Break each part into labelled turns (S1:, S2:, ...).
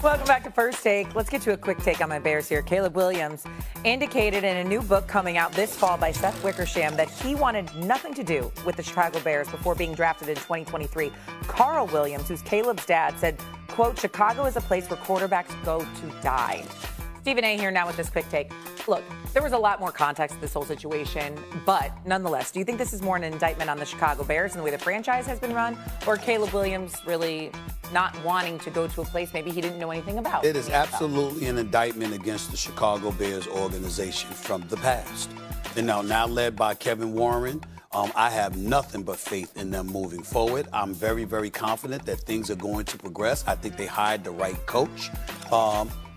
S1: Welcome back to First Take. Let's get to a quick take on my Bears here. Caleb Williams indicated in a new book coming out this fall by Seth Wickersham that he wanted nothing to do with the Chicago Bears before being drafted in 2023. Carl Williams, who's Caleb's dad, said, quote, Chicago is a place where quarterbacks go to die. Stephen A. here now with this quick take. Look, there was a lot more context to this whole situation, but nonetheless, do you think this is more an indictment on the Chicago Bears and the way the franchise has been run, or Caleb Williams really not wanting to go to a place maybe he didn't know anything about?
S2: It is absolutely an indictment against the Chicago Bears organization from the past. And now led by Kevin Warren, I have nothing but faith in them moving forward. I'm very, very confident that things are going to progress. I think they hired the right coach.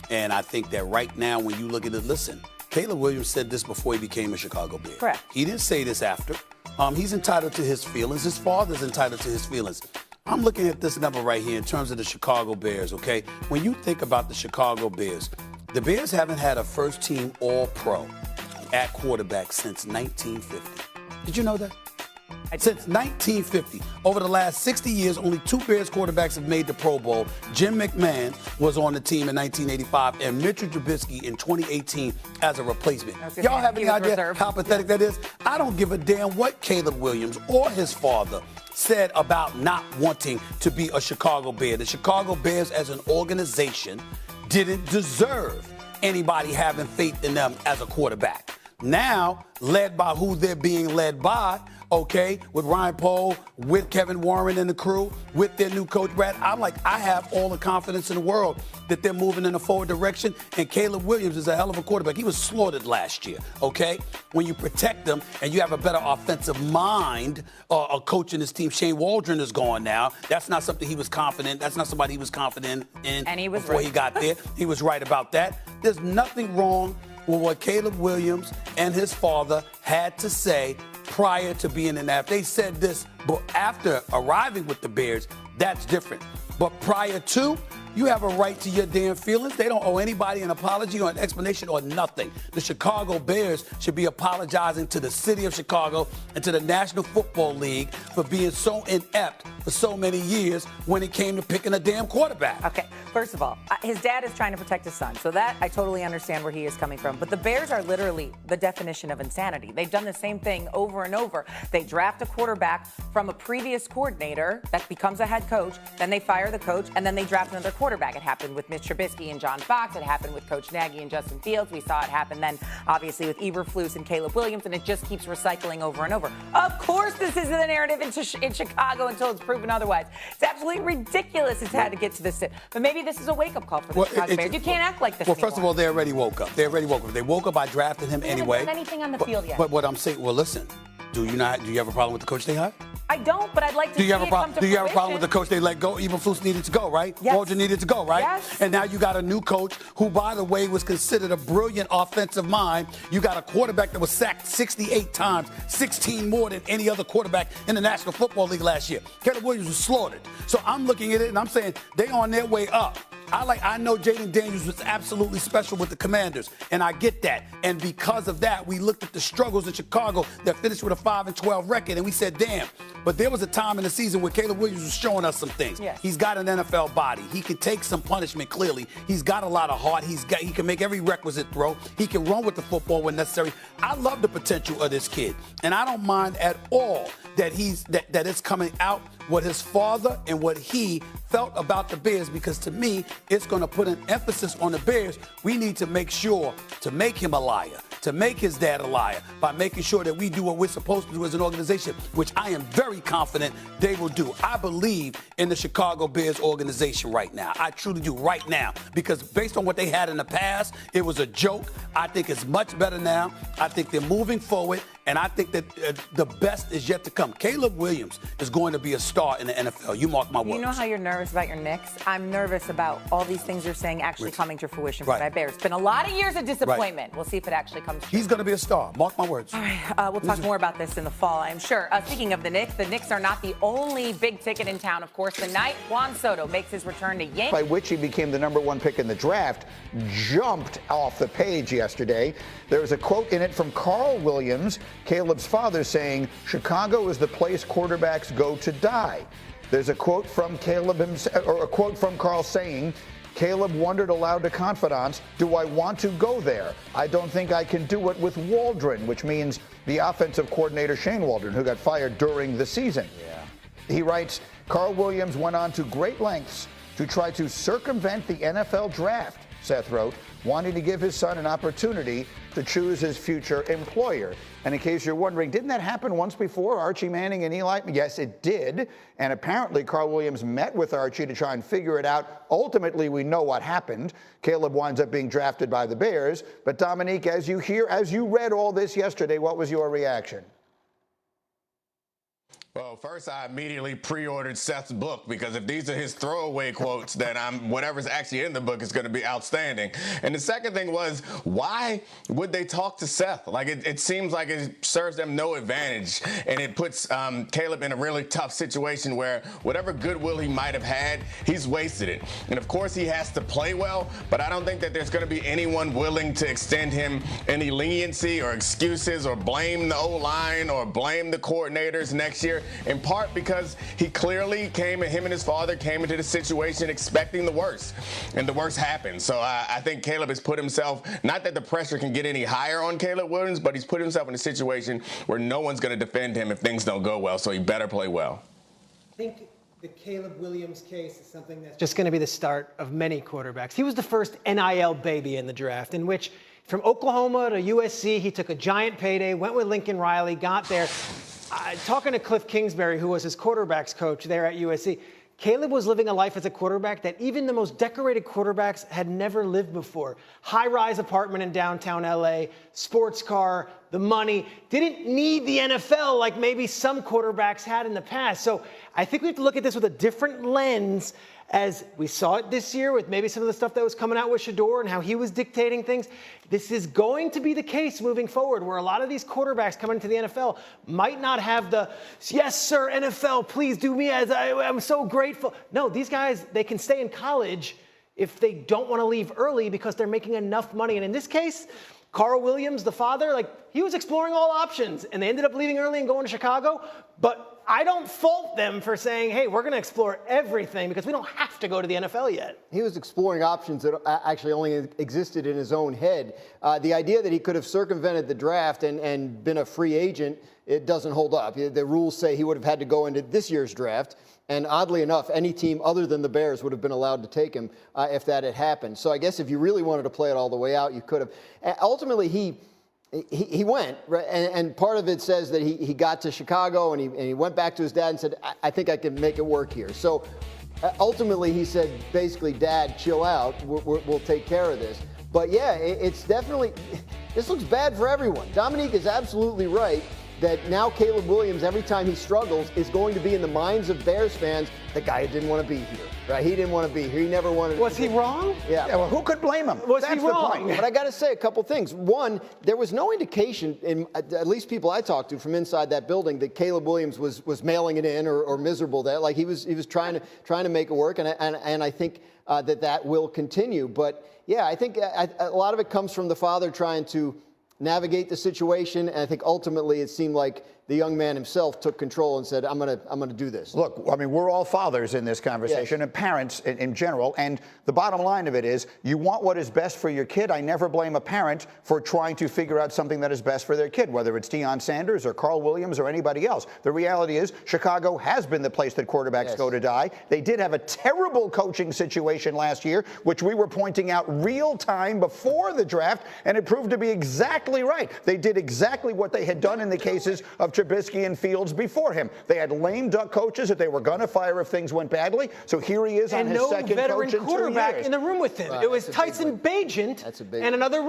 S2: And I think that right now, when you look at it, listen, Caleb Williams said this before he became a Chicago Bear.
S1: Correct.
S2: He didn't say this after. He's entitled to his feelings. His father's entitled to his feelings. I'm looking at this number right here in terms of the Chicago Bears, okay? When you think about the Chicago Bears, the Bears haven't had a first-team All-Pro at quarterback since 1950. Did you know that? Since 1950, over the last 60 years, only 2 Bears quarterbacks have made the Pro Bowl. Jim McMahon was on the team in 1985 and Mitchell Trubisky in 2018 as a replacement. Y'all have any idea how pathetic that is? I don't give a damn what Caleb Williams or his father said about not wanting to be a Chicago Bear. The Chicago Bears as an organization didn't deserve anybody having faith in them as a quarterback. Now, led by who they're being led by, okay, with Ryan Pohl, with Kevin Warren and the crew, with their new coach, Brad, I'm like, I have all the confidence in the world that they're moving in a forward direction, and Caleb Williams is a hell of a quarterback. He was slaughtered last year, okay? When you protect them and you have a better offensive mind, a coach in his team, Shane Waldron is gone now. That's not something he was confident. That's not somebody he was confident in
S1: and he was
S2: before
S1: right.
S2: He got there. He was right about that. There's nothing wrong with what Caleb Williams and his father had to say prior to being in that. They said this, but after arriving with the Bears, that's different. But prior to, you have a right to your damn feelings. They don't owe anybody an apology or an explanation or nothing. The Chicago Bears should be apologizing to the city of Chicago and to the National Football League for being so inept for so many years when it came to picking a damn quarterback.
S1: Okay, first of all, his dad is trying to protect his son, so that I totally understand where he is coming from. But the Bears are literally the definition of insanity. They've done the same thing over and over. They draft a quarterback from a previous coordinator that becomes a head coach, then they fire the coach, and then they draft another quarterback. It happened with Mitch Trubisky and John Fox. It happened with Coach Nagy and Justin Fields. We saw it happen then, obviously, with Eberflus and Caleb Williams, and it just keeps recycling over and over. Of course, this is the narrative in Chicago until it's proven otherwise. It's absolutely ridiculous it's had to get to this. But maybe this is a wake-up call for the Chicago Bears. You can't act like this anymore.
S2: First of all, they already woke up. They woke up by drafting him anyway.
S1: They haven't done anything on the field yet.
S2: But what I'm saying, well, listen, do you have a problem with the coach they hired?
S1: I don't, but I'd like to see it come to fruition.
S2: Do you have a problem with the coach they let go? Eberflus needed to go, right?
S1: Yes.
S2: Waldron needed to go, right?
S1: Yes.
S2: And now you got a new coach who, by the way, was considered a brilliant offensive mind. You got a quarterback that was sacked 68 times, 16 more than any other quarterback in the National Football League last year. Caleb Williams was slaughtered. So I'm looking at it and I'm saying they on their way up. I know Jayden Daniels was absolutely special with the Commanders, and I get that. And because of that, we looked at the struggles in Chicago that finished with a 5-12 record, and we said, damn. But there was a time in the season where Caleb Williams was showing us some things.
S1: Yes.
S2: He's got an NFL body. He can take some punishment, clearly. He's got a lot of heart. He can make every requisite throw. He can run with the football when necessary. I love the potential of this kid, and I don't mind at all that it's coming out what his father and what he felt about the Bears, because to me, it's going to put an emphasis on the Bears. We need to make sure to make him a liar, to make his dad a liar, by making sure that we do what we're supposed to do as an organization, which I am very confident they will do. I believe in the Chicago Bears organization right now. I truly do right now, because based on what they had in the past, it was a joke. I think it's much better now. I think they're moving forward, and I think that the best is yet to come. Caleb Williams is going to be a star in the NFL. You mark my words.
S1: You know how you're nervous about your Knicks? I'm nervous about all these things you're saying actually coming to fruition for my Bears. It's been a lot of years of disappointment. Right. We'll see if it actually comes true.
S2: He's going to be a star. Mark my words.
S1: All right. We'll talk more about this in the fall, I'm sure. Speaking of the Knicks are not the only big ticket in town. Of course, tonight, Juan Soto makes his return to Yankees.
S3: By which he became the #1 pick in the draft, jumped off the page yesterday. There was a quote in it from Carl Williams, Caleb's father, saying, "Chicago is the place quarterbacks go to die." There's a quote from Caleb himself, or a quote from Carl saying, Caleb wondered aloud to confidants, do I want to go there? I don't think I can do it with Waldron, which means the offensive coordinator Shane Waldron, who got fired during the season. He writes, Carl Williams went on to great lengths to try to circumvent the NFL draft, Seth wrote, wanting to give his son an opportunity to choose his future employer. And in case you're wondering, didn't that happen once before, Archie Manning and Eli? Yes, it did. And apparently Carl Williams met with Archie to try and figure it out. Ultimately, we know what happened. Caleb winds up being drafted by the Bears. But Dominique, as you read all this yesterday, what was your reaction?
S4: Well, first, I immediately pre-ordered Seth's book, because if these are his throwaway quotes, then whatever's actually in the book is going to be outstanding. And the second thing was, why would they talk to Seth? Like, it seems like it serves them no advantage, and it puts Caleb in a really tough situation where whatever goodwill he might have had, he's wasted it. And of course, he has to play well, but I don't think that there's going to be anyone willing to extend him any leniency or excuses or blame the O-line or blame the coordinators next year. In part because he clearly him and his father came into the situation expecting the worst, and the worst happened. So I think Caleb has put himself, not that the pressure can get any higher on Caleb Williams, but he's put himself in a situation where no one's going to defend him if things don't go well, so he better play well.
S5: I think the Caleb Williams case is something that's just going to be the start of many quarterbacks. He was the first NIL baby in the draft, in which from Oklahoma to USC, he took a giant payday, went with Lincoln Riley, got there. Talking to Cliff Kingsbury, who was his quarterbacks coach there at USC, Caleb was living a life as a quarterback that even the most decorated quarterbacks had never lived before. High-rise apartment in downtown LA, sports car, the money. Didn't need the NFL like maybe some quarterbacks had in the past. So I think we have to look at this with a different lens, as we saw it this year with maybe some of the stuff that was coming out with Shador and how he was dictating things. This is going to be the case moving forward, where a lot of these quarterbacks coming into the NFL might not have the, yes, sir, NFL, please do me as I'm so grateful. No, these guys, they can stay in college if they don't want to leave early because they're making enough money. And in this case, Carl Williams, the father, he was exploring all options, and they ended up leaving early and going to Chicago. But I don't fault them for saying, hey, we're going to explore everything because we don't have to go to the NFL yet.
S6: He was exploring options that actually only existed in his own head. The idea that he could have circumvented the draft and been a free agent, it doesn't hold up. The rules say he would have had to go into this year's draft. And oddly enough, any team other than the Bears would have been allowed to take him if that had happened. So I guess if you really wanted to play it all the way out, you could have. Ultimately, he went, right? And part of it says that he got to Chicago and he went back to his dad and said, I think I can make it work here. So ultimately he said, basically, Dad, chill out. We'll take care of this. But yeah, it's definitely, this looks bad for everyone. Dominique is absolutely right that now Caleb Williams, every time he struggles, is going to be in the minds of Bears fans, the guy who didn't want to be here, right? He didn't want to be here. He never wanted to.
S5: Was he wrong?
S3: Yeah, well, who could blame him?
S5: Was he wrong?
S6: But I got to say a couple things. One, there was no indication, in at least people I talked to from inside that building, that Caleb Williams was mailing it in or miserable there. Like he was trying to make it work, and I think that will continue. But yeah, I think a lot of it comes from the father trying to navigate the situation, and I think ultimately it seemed like the young man himself took control and said, I'm gonna do this.
S3: Look, I mean, we're all fathers in this conversation,
S6: yes,
S3: and parents in general, and the bottom line of it is, you want what is best for your kid. I never blame a parent for trying to figure out something that is best for their kid, whether it's Deion Sanders or Carl Williams or anybody else. The reality is, Chicago has been the place that quarterbacks
S6: yes,
S3: go to die. They did have a terrible coaching situation last year, which we were pointing out real time before the draft, and it proved to be exactly right. They did exactly what they had done in the cases of Trubisky and Fields before him. They had lame duck coaches that they were going to fire if things went badly. So here he is on his second coach in 2 years.
S5: And no veteran quarterback in the room with him.
S6: Right,
S5: it was Tyson Bagent and another,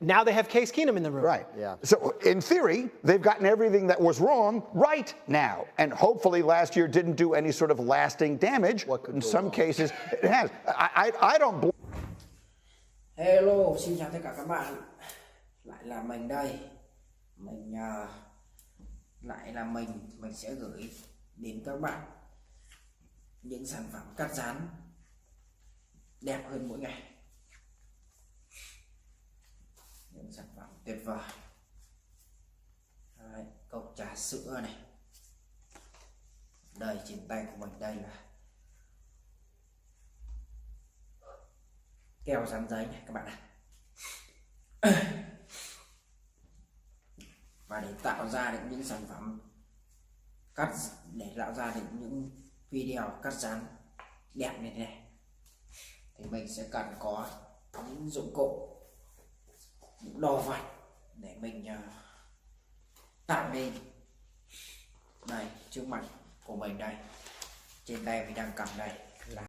S5: now they have Case Keenum in the room.
S3: Right.
S6: Yeah.
S3: So in theory, they've gotten everything that was wrong right now. And hopefully last year didn't do any sort of lasting damage. In some cases, it has. I don't believe.
S7: Hello, xin chào tất cả các bạn. Lại là mình đây. Mình sẽ gửi đến các bạn những sản phẩm cắt dán đẹp hơn mỗi ngày. Những sản phẩm tuyệt vời. Đấy, cốc trà sữa này. Đây trên tay của mình đây là keo dán giấy này các bạn ạ. Và để tạo ra được những sản phẩm cắt, để tạo ra được những video cắt dán đẹp như thế này, thì mình sẽ cần có những dụng cụ, những đồ vật để mình tạo nên. Đây, trước mặt của mình đây, trên tay mình đang cầm đây